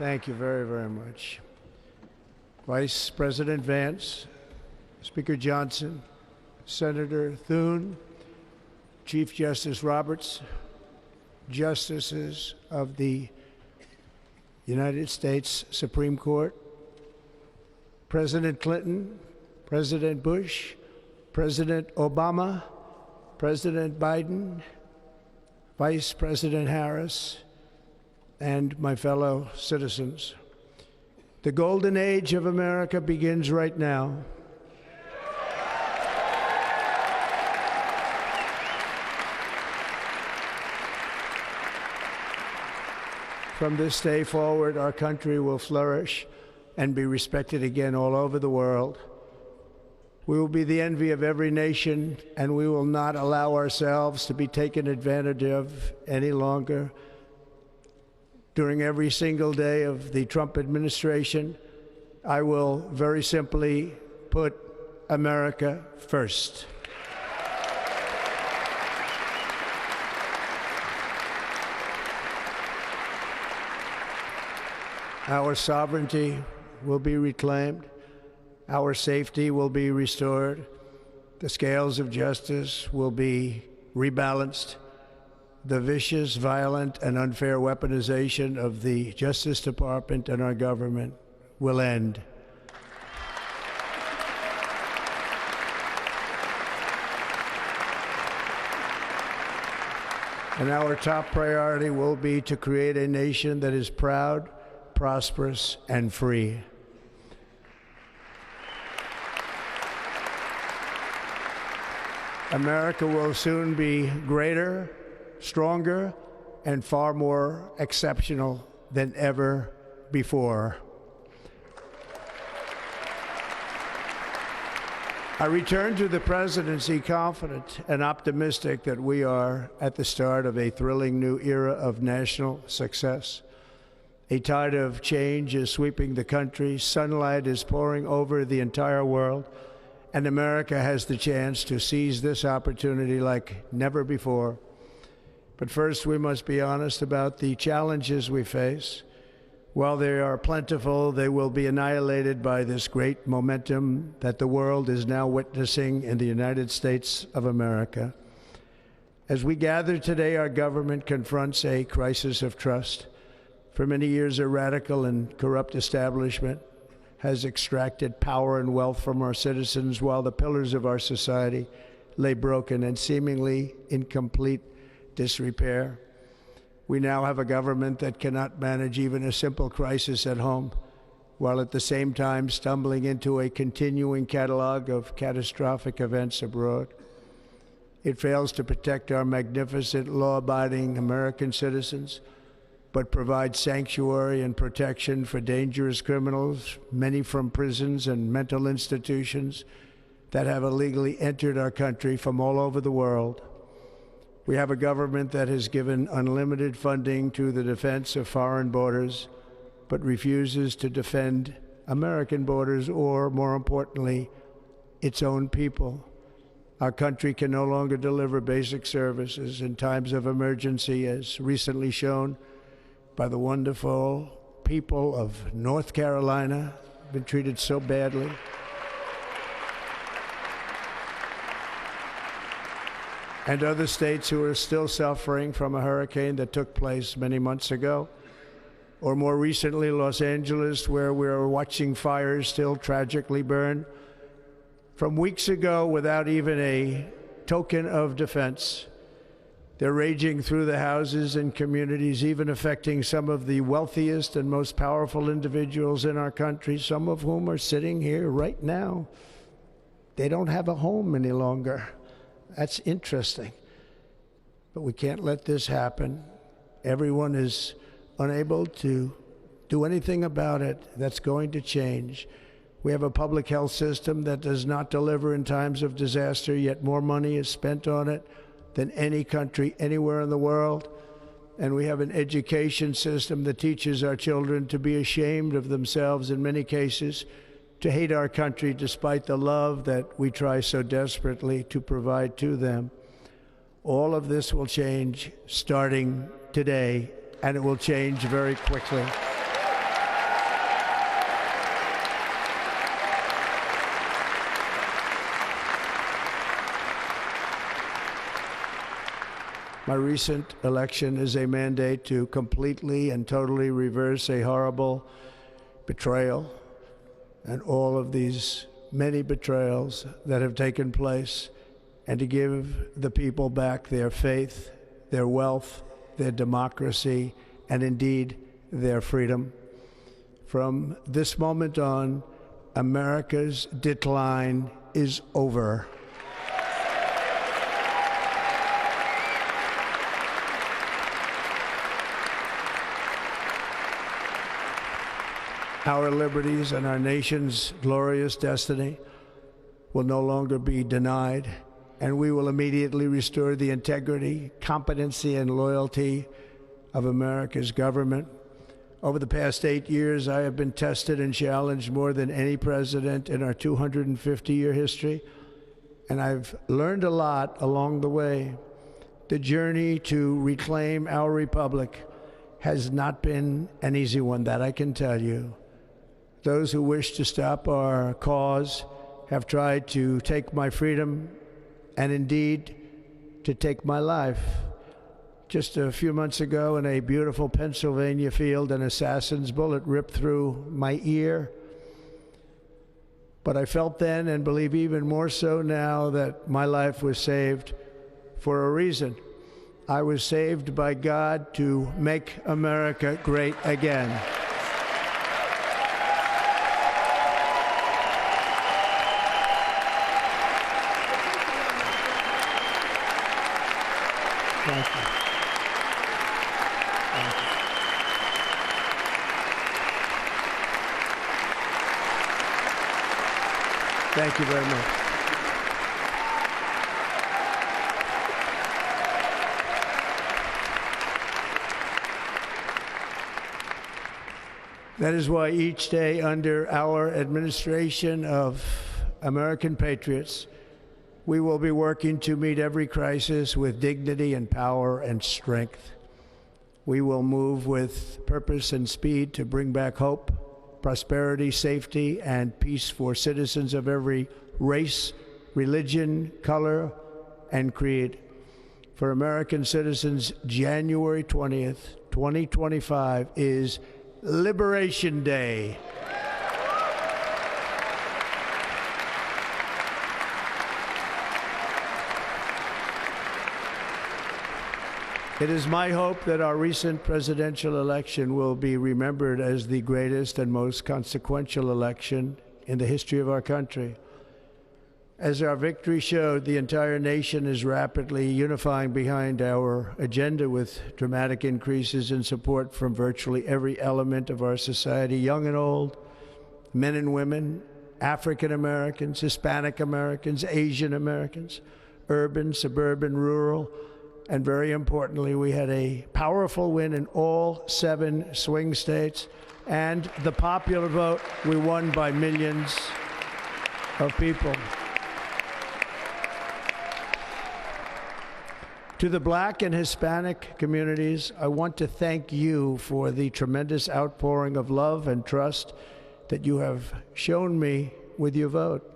Thank you very, very much. Vice President Vance, Speaker Johnson, Senator Thune, Chief Justice Roberts, Justices of the United States Supreme Court, President Clinton, President Bush, President Obama, President Biden, Vice President Harris, and my fellow citizens. The golden age of America begins right now. From this day forward, our country will flourish and be respected again all over the world. We will be the envy of every nation, and we will not allow ourselves to be taken advantage of any longer. During every single day of the Trump administration, I will very simply put America first. Our sovereignty will be reclaimed. Our safety will be restored. The scales of justice will be rebalanced. The vicious, violent, and unfair weaponization of the Justice Department and our government will end. And our top priority will be to create a nation that is proud, prosperous, and free. America will soon be greater, stronger, and far more exceptional than ever before. I return to the presidency confident and optimistic that we are at the start of a thrilling new era of national success. A tide of change is sweeping the country, sunlight is pouring over the entire world, and America has the chance to seize this opportunity like never before. But first, we must be honest about the challenges we face. While they are plentiful, they will be annihilated by this great momentum that the world is now witnessing in the United States of America. As we gather today, our government confronts a crisis of trust. For many years, a radical and corrupt establishment has extracted power and wealth from our citizens while the pillars of our society lay broken and seemingly in complete disrepair. We now have a government that cannot manage even a simple crisis at home, while at the same time stumbling into a continuing catalog of catastrophic events abroad. It fails to protect our magnificent, law-abiding American citizens, but provides sanctuary and protection for dangerous criminals, many from prisons and mental institutions that have illegally entered our country from all over the world. We have a government that has given unlimited funding to the defense of foreign borders, but refuses to defend American borders or, more importantly, its own people. Our country can no longer deliver basic services in times of emergency, as recently shown by the wonderful people of North Carolina, been treated so badly. And other states who are still suffering from a hurricane that took place many months ago. Or more recently, Los Angeles, where we're watching fires still tragically burn from weeks ago without even a token of defense. They're raging through the houses and communities, even affecting some of the wealthiest and most powerful individuals in our country, some of whom are sitting here right now. They don't have a home any longer. That's interesting. But we can't let this happen. Everyone is unable to do anything about it. That's going to change. We have a public health system that does not deliver in times of disaster, yet more money is spent on it than any country anywhere in the world. And we have an education system that teaches our children to be ashamed of themselves in many cases, to hate our country despite the love that we try so desperately to provide to them. All of this will change starting today, and it will change very quickly. My recent election is a mandate to completely and totally reverse a horrible betrayal and all of these many betrayals that have taken place, and to give the people back their faith, their wealth, their democracy, and indeed their freedom. From this moment on, America's decline is over. Our liberties and our nation's glorious destiny will no longer be denied, and we will immediately restore the integrity, competency, and loyalty of America's government. Over the past 8 years, I have been tested and challenged more than any president in our 250-year history, and I've learned a lot along the way. The journey to reclaim our republic has not been an easy one, that I can tell you. Those who wish to stop our cause have tried to take my freedom and indeed to take my life. Just a few months ago in a beautiful Pennsylvania field, an assassin's bullet ripped through my ear. But I felt then, and believe even more so now, that my life was saved for a reason. I was saved by God to make America great again. Thank you. Thank you. Thank you very much. That is why each day under our administration of American patriots, we will be working to meet every crisis with dignity and power and strength. We will move with purpose and speed to bring back hope, prosperity, safety, and peace for citizens of every race, religion, color, and creed. For American citizens, January 20th, 2025 is Liberation Day. It is my hope that our recent presidential election will be remembered as the greatest and most consequential election in the history of our country. As our victory showed, the entire nation is rapidly unifying behind our agenda with dramatic increases in support from virtually every element of our society, young and old, men and women, African Americans, Hispanic Americans, Asian Americans, urban, suburban, rural. And very importantly, we had a powerful win in all 7 swing states. And the popular vote, we won by millions of people. To the Black and Hispanic communities, I want to thank you for the tremendous outpouring of love and trust that you have shown me with your vote.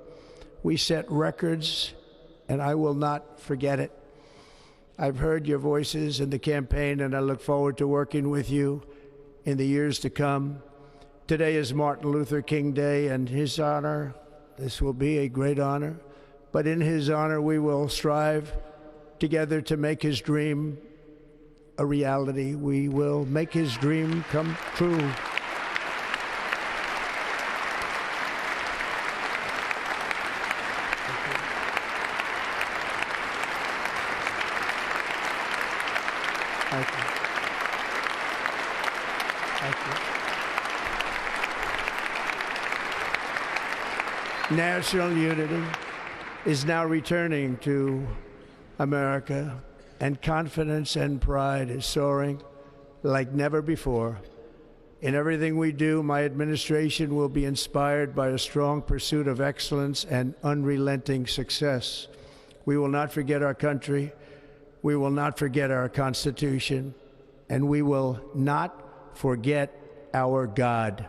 We set records, and I will not forget it. I've heard your voices in the campaign, and I look forward to working with you in the years to come. Today is Martin Luther King Day, and his honor, this will be a great honor, but in his honor we will strive together to make his dream a reality. We will make his dream come true. Thank you. Thank you. National unity is now returning to America, and confidence and pride is soaring like never before. In everything we do, my administration will be inspired by a strong pursuit of excellence and unrelenting success. We will not forget our country. We will not forget our Constitution, and we will not forget our God.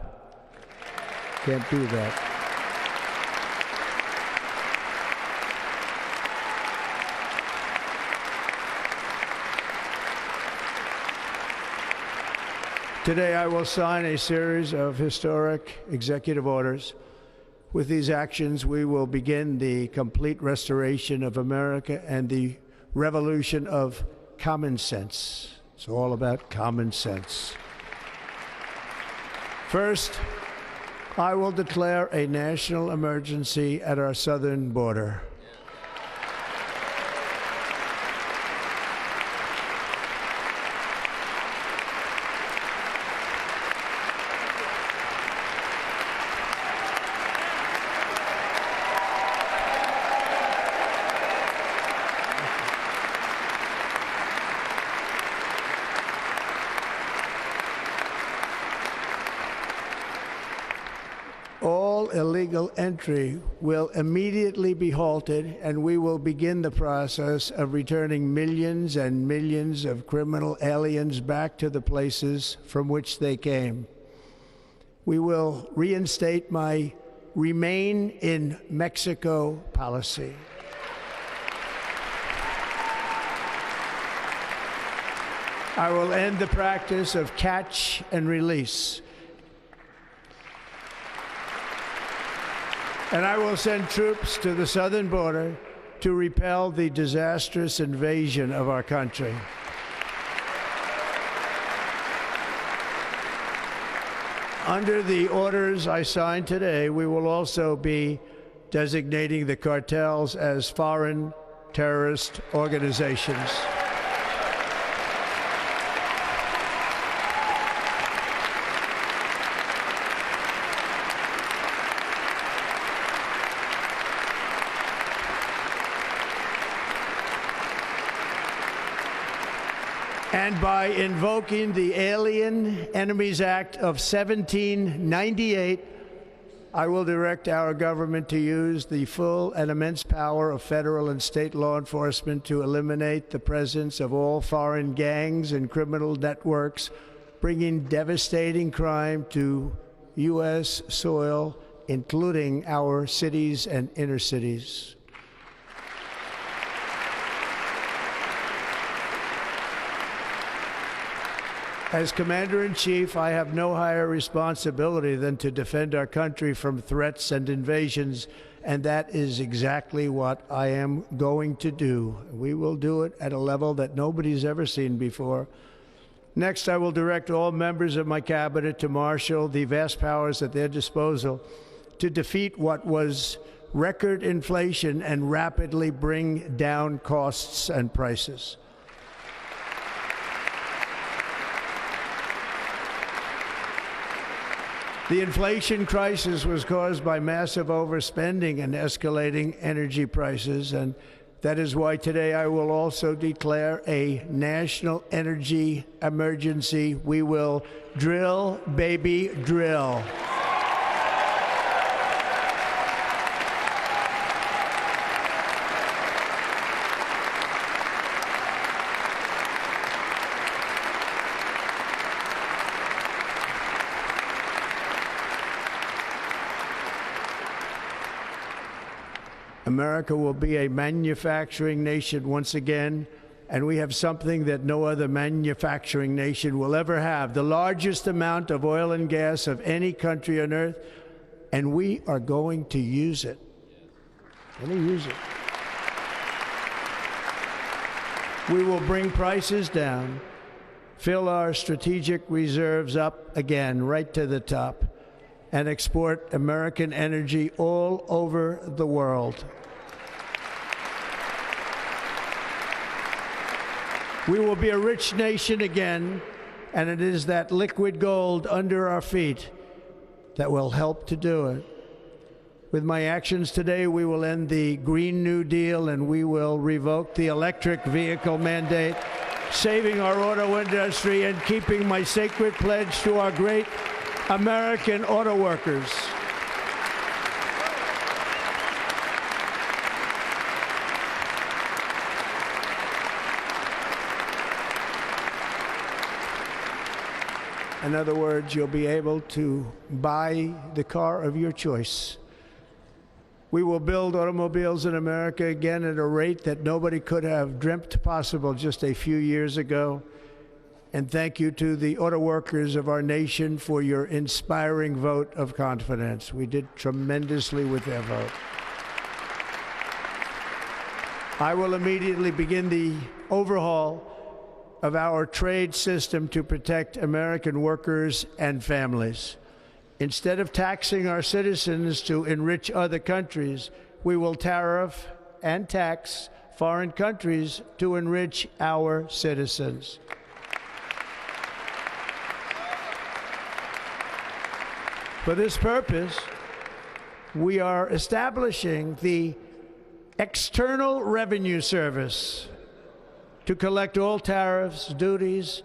Can't do that. Today, I will sign a series of historic executive orders. With these actions, we will begin the complete restoration of America and the revolution of common sense. It's all about common sense. First, I will declare a national emergency at our southern border. All illegal entry will immediately be halted, and we will begin the process of returning millions and millions of criminal aliens back to the places from which they came. We will reinstate my Remain in Mexico policy. I will end the practice of catch and release. And I will send troops to the southern border to repel the disastrous invasion of our country. Under the orders I signed today, we will also be designating the cartels as foreign terrorist organizations. And by invoking the Alien Enemies Act of 1798, I will direct our government to use the full and immense power of federal and state law enforcement to eliminate the presence of all foreign gangs and criminal networks, bringing devastating crime to U.S. soil, including our cities and inner cities. As Commander-in-Chief, I have no higher responsibility than to defend our country from threats and invasions, and that is exactly what I am going to do. We will do it at a level that nobody's ever seen before. Next, I will direct all members of my cabinet to marshal the vast powers at their disposal to defeat what was record inflation and rapidly bring down costs and prices. The inflation crisis was caused by massive overspending and escalating energy prices, and that is why today I will also declare a national energy emergency. We will drill, baby, drill. America will be a manufacturing nation once again, and we have something that no other manufacturing nation will ever have, the largest amount of oil and gas of any country on earth, and we are going to use it. We will bring prices down, fill our strategic reserves up again, right to the top, and export American energy all over the world. We will be a rich nation again, and it is that liquid gold under our feet that will help to do it. With my actions today, we will end the Green New Deal, and we will revoke the electric vehicle mandate, saving our auto industry and keeping my sacred pledge to our great American auto workers. In other words, you'll be able to buy the car of your choice. We will build automobiles in America again at a rate that nobody could have dreamt possible just a few years ago. And thank you to the auto workers of our nation for your inspiring vote of confidence. We did tremendously with their vote. I will immediately begin the overhaul of our trade system to protect American workers and families. Instead of taxing our citizens to enrich other countries, we will tariff and tax foreign countries to enrich our citizens. For this purpose, we are establishing the External Revenue Service to collect all tariffs, duties,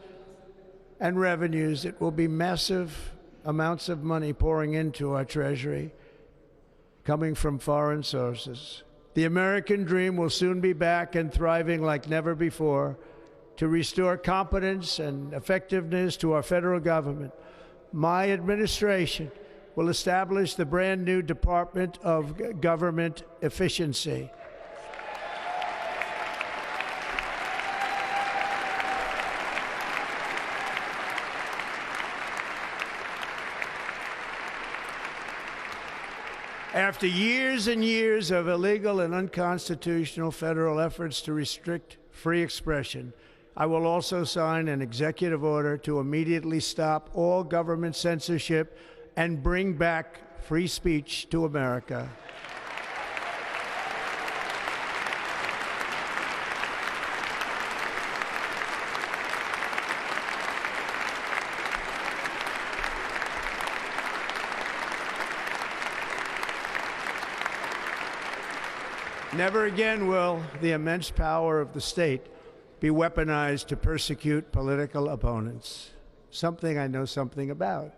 and revenues. It will be massive amounts of money pouring into our Treasury, coming from foreign sources. The American dream will soon be back and thriving like never before to restore competence and effectiveness to our federal government. My administration will establish the brand new Department of Government Efficiency. After years and years of illegal and unconstitutional federal efforts to restrict free expression, I will also sign an executive order to immediately stop all government censorship and bring back free speech to America. Never again will the immense power of the state be weaponized to persecute political opponents, something I know something about.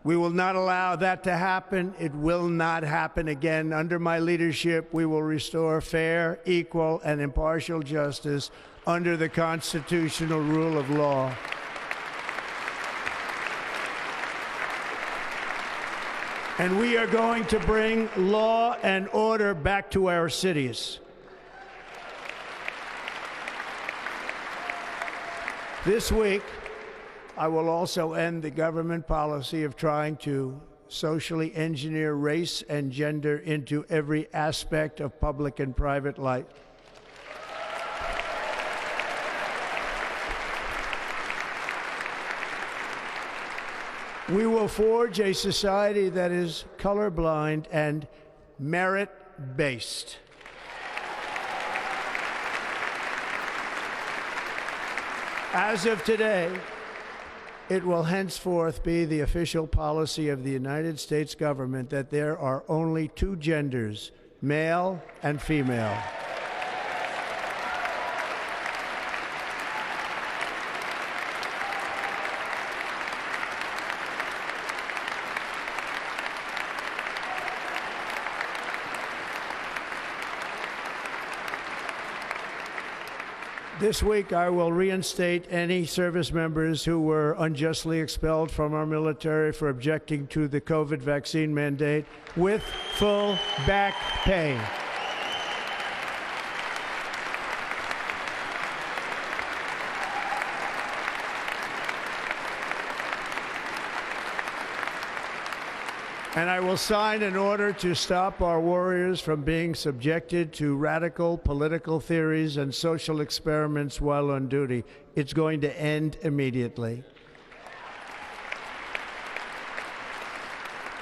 We will not allow that to happen. It will not happen again. Under my leadership, we will restore fair, equal, and impartial justice under the constitutional rule of law. And we are going to bring law and order back to our cities. This week, I will also end the government policy of trying to socially engineer race and gender into every aspect of public and private life. We will forge a society that is colorblind and merit-based. As of today, it will henceforth be the official policy of the United States government that there are only two genders, male and female. This week, I will reinstate any service members who were unjustly expelled from our military for objecting to the COVID vaccine mandate with full back pay. And I will sign an order to stop our warriors from being subjected to radical political theories and social experiments while on duty. It's going to end immediately.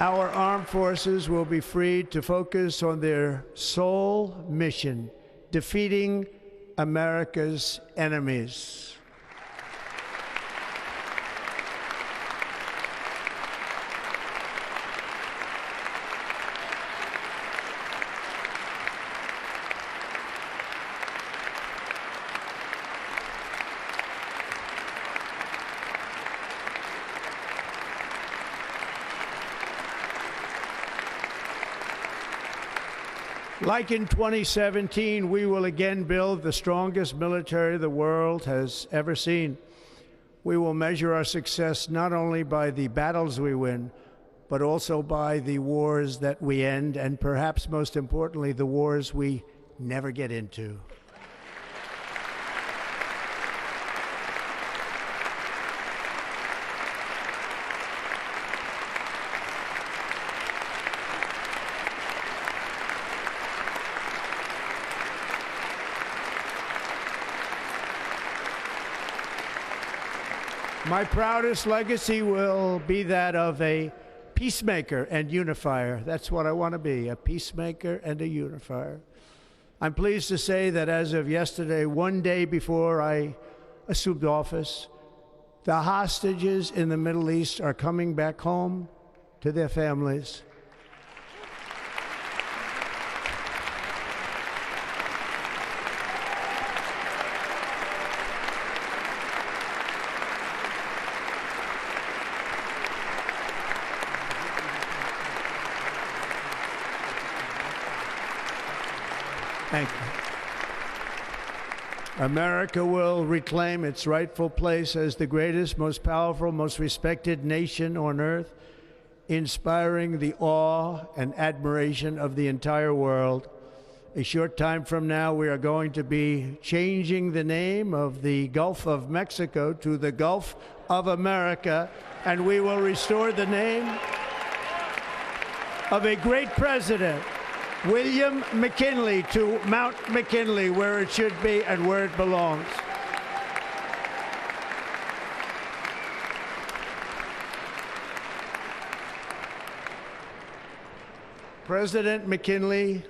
Our armed forces will be freed to focus on their sole mission, defeating America's enemies. Like in 2017, we will again build the strongest military the world has ever seen. We will measure our success not only by the battles we win, but also by the wars that we end, and perhaps most importantly, the wars we never get into. My proudest legacy will be that of a peacemaker and unifier. That's what I want to be, a peacemaker and a unifier. I'm pleased to say that as of yesterday, one day before I assumed office, the hostages in the Middle East are coming back home to their families. Thank you. America will reclaim its rightful place as the greatest, most powerful, most respected nation on earth, inspiring the awe and admiration of the entire world. A short time from now, we are going to be changing the name of the Gulf of Mexico to the Gulf of America, and we will restore the name of a great president, William McKinley, to Mount McKinley, where it should be and where it belongs. President McKinley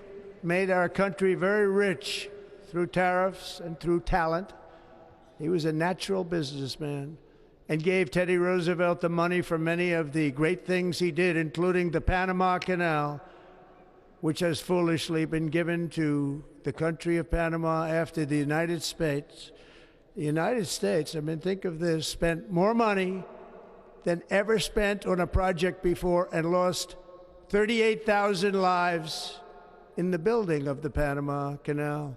made our country very rich through tariffs and through talent. He was a natural businessman and gave Teddy Roosevelt the money for many of the great things he did, including the Panama Canal, which has foolishly been given to the country of Panama after the United States. The United States, I mean, think of this, spent more money than ever spent on a project before and lost 38,000 lives in the building of the Panama Canal.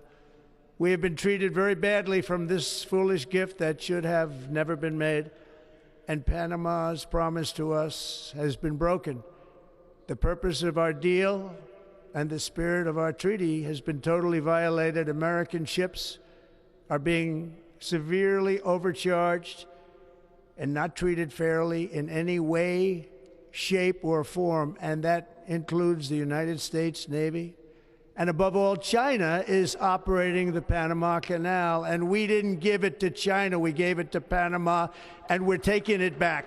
We have been treated very badly from this foolish gift that should have never been made, and Panama's promise to us has been broken. The purpose of our deal and the spirit of our treaty has been totally violated. American ships are being severely overcharged and not treated fairly in any way, shape, or form, and that includes the United States Navy. And above all, China is operating the Panama Canal, and we didn't give it to China, we gave it to Panama, and we're taking it back.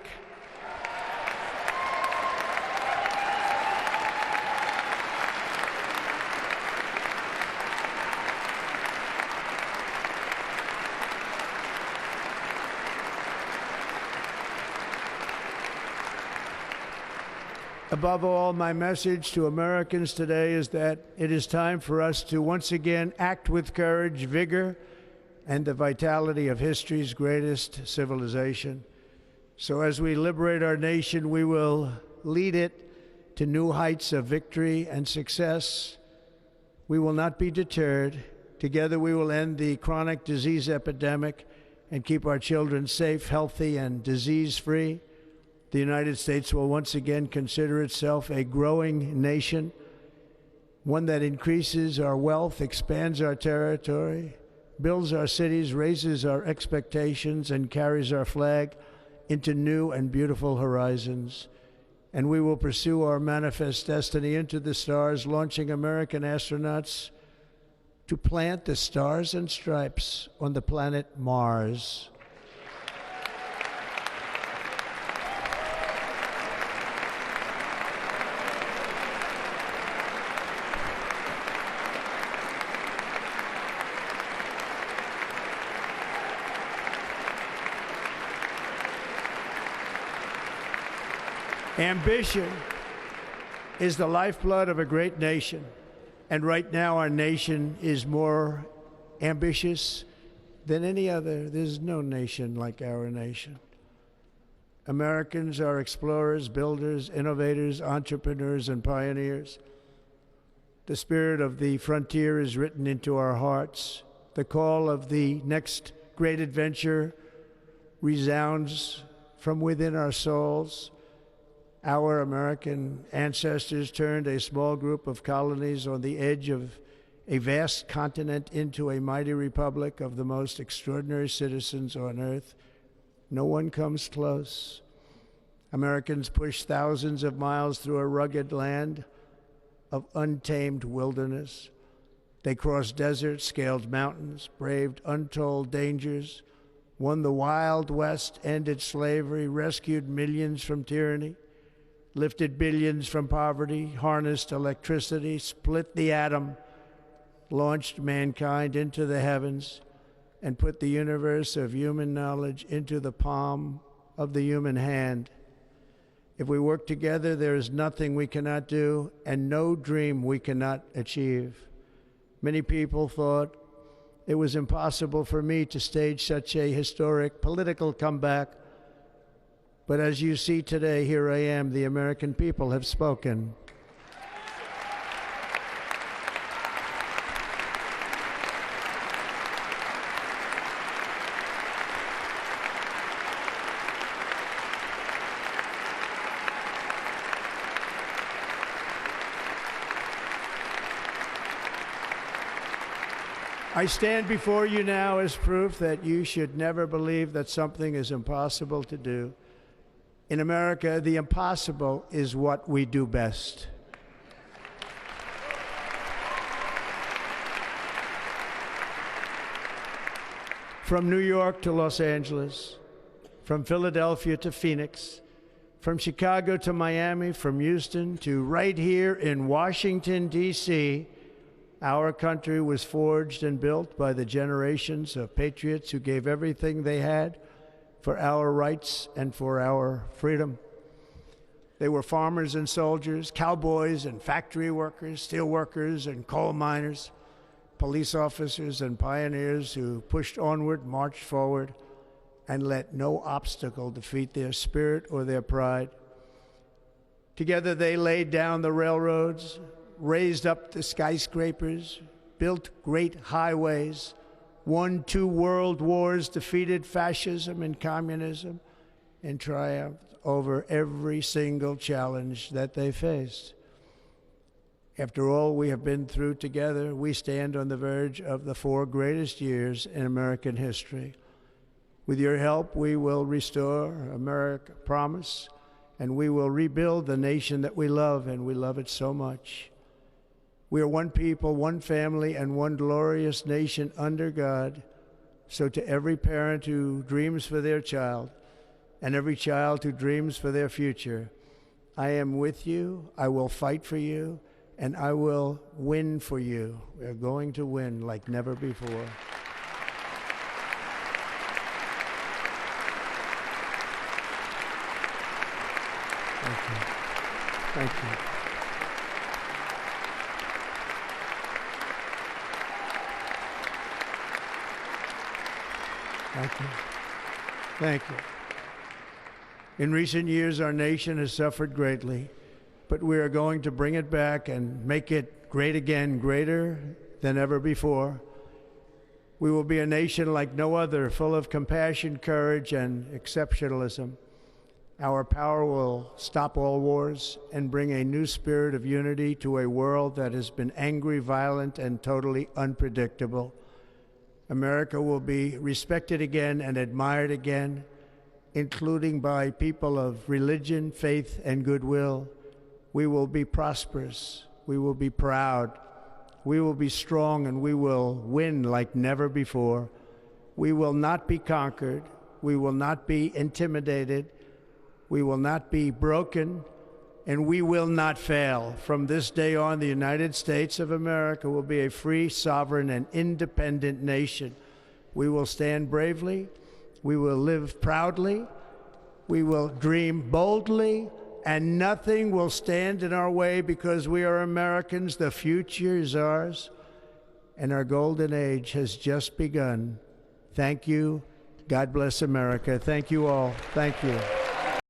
Above all, my message to Americans today is that it is time for us to once again act with courage, vigor, and the vitality of history's greatest civilization. So as we liberate our nation, we will lead it to new heights of victory and success. We will not be deterred. Together we will end the chronic disease epidemic and keep our children safe, healthy, and disease-free. The United States will once again consider itself a growing nation, one that increases our wealth, expands our territory, builds our cities, raises our expectations, and carries our flag into new and beautiful horizons. And we will pursue our manifest destiny into the stars, launching American astronauts to plant the stars and stripes on the planet Mars. Ambition is the lifeblood of a great nation, and right now our nation is more ambitious than any other. There's no nation like our nation. Americans are explorers, builders, innovators, entrepreneurs, and pioneers. The spirit of the frontier is written into our hearts. The call of the next great adventure resounds from within our souls. Our American ancestors turned a small group of colonies on the edge of a vast continent into a mighty republic of the most extraordinary citizens on earth. No one comes close. Americans pushed thousands of miles through a rugged land of untamed wilderness. They crossed deserts, scaled mountains, braved untold dangers, won the Wild West, ended slavery, rescued millions from tyranny, lifted billions from poverty, harnessed electricity, split the atom, launched mankind into the heavens, and put the universe of human knowledge into the palm of the human hand. If we work together, there is nothing we cannot do and no dream we cannot achieve. Many people thought it was impossible for me to stage such a historic political comeback. But as you see today, here I am. The American people have spoken. I stand before you now as proof that you should never believe that something is impossible to do. In America, the impossible is what we do best. From New York to Los Angeles, from Philadelphia to Phoenix, from Chicago to Miami, from Houston to right here in Washington, D.C., our country was forged and built by the generations of patriots who gave everything they had for our rights and for our freedom. They were farmers and soldiers, cowboys and factory workers, steel workers and coal miners, police officers and pioneers who pushed onward, marched forward, and let no obstacle defeat their spirit or their pride. Together they laid down the railroads, raised up the skyscrapers, built great highways, won 2 world wars, defeated fascism and communism, and triumphed over every single challenge that they faced. After all we have been through together, we stand on the verge of the 4 greatest years in American history. With your help, we will restore America promise, and we will rebuild the nation that we love, and we love it so much. We are one people, one family, and one glorious nation under God. So to every parent who dreams for their child, and every child who dreams for their future, I am with you, I will fight for you, and I will win for you. We are going to win like never before. Thank you. Thank you. Thank you. Thank you. In recent years, our nation has suffered greatly, but we are going to bring it back and make it great again, greater than ever before. We will be a nation like no other, full of compassion, courage, and exceptionalism. Our power will stop all wars and bring a new spirit of unity to a world that has been angry, violent, and totally unpredictable. America will be respected again and admired again, including by people of religion, faith, and goodwill. We will be prosperous. We will be proud. We will be strong, and we will win like never before. We will not be conquered. We will not be intimidated. We will not be broken, and we will not fail. From this day on, the United States of America will be a free, sovereign, and independent nation. We will stand bravely. We will live proudly. We will dream boldly, and nothing will stand in our way because we are Americans. The future is ours, and our golden age has just begun. Thank you. God bless America. Thank you all. Thank you.